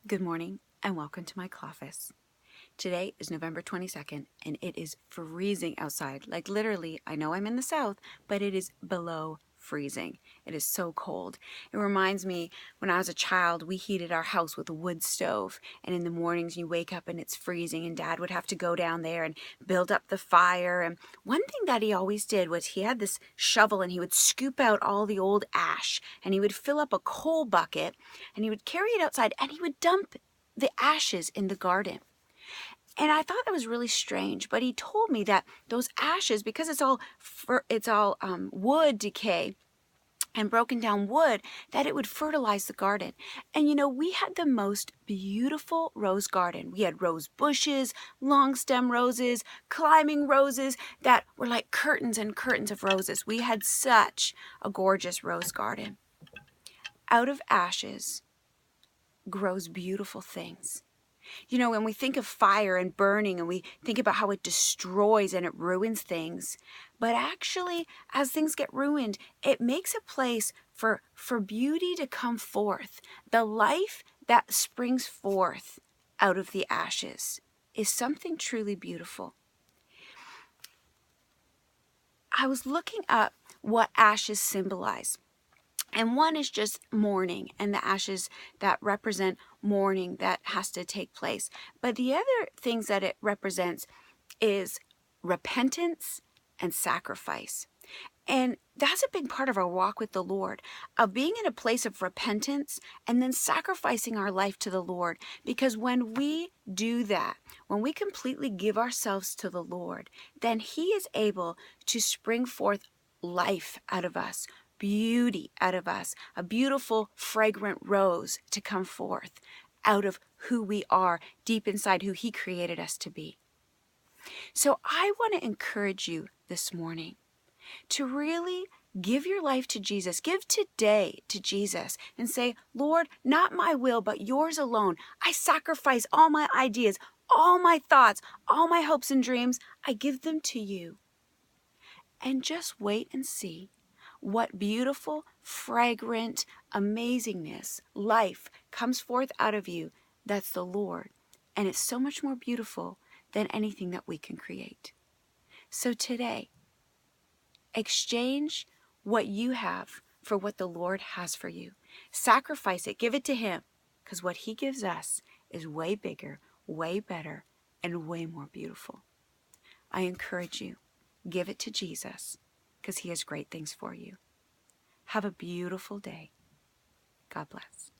Good morning and welcome to my Cloffice. Today is November 22nd and it is freezing outside. Like literally, I know I'm in the south, but it is below freezing. It is so cold. It reminds me when I was a child, we heated our house with a wood stove, and in the mornings you wake up and it's freezing and Dad would have to go down there and build up the fire. And one thing that he always did was he had this shovel and he would scoop out all the old ash and he would fill up a coal bucket and he would carry it outside and he would dump the ashes in the garden. And I thought that was really strange, but he told me that those ashes, because it's all wood decay and broken down wood, that it would fertilize the garden. And you know, we had the most beautiful rose garden. We had rose bushes, long stem roses, climbing roses that were like curtains and curtains of roses. We had such a gorgeous rose garden. Out of ashes grows beautiful things. You know, when we think of fire and burning and we think about how it destroys and it ruins things, but actually as things get ruined, it makes a place for beauty to come forth. The life that springs forth out of the ashes is something truly beautiful. I was looking up what ashes symbolize. And one is just mourning and the ashes that represent mourning that has to take place. But the other things that it represents is repentance and sacrifice. And that's a big part of our walk with the Lord, of being in a place of repentance and then sacrificing our life to the Lord. Because when we do that, when we completely give ourselves to the Lord, then He is able to spring forth life out of us, beauty out of us, a beautiful, fragrant rose to come forth out of who we are, deep inside who He created us to be. So I want to encourage you this morning to really give your life to Jesus. Give today to Jesus and say, Lord, not my will, but yours alone. I sacrifice all my ideas, all my thoughts, all my hopes and dreams. I give them to you. And just wait and see what beautiful, fragrant, amazingness, life comes forth out of you. That's the Lord. And it's so much more beautiful than anything that we can create. So today, exchange what you have for what the Lord has for you. Sacrifice it. Give it to Him. Because what He gives us is way bigger, way better, and way more beautiful. I encourage you, give it to Jesus because He has great things for you. Have a beautiful day. God bless.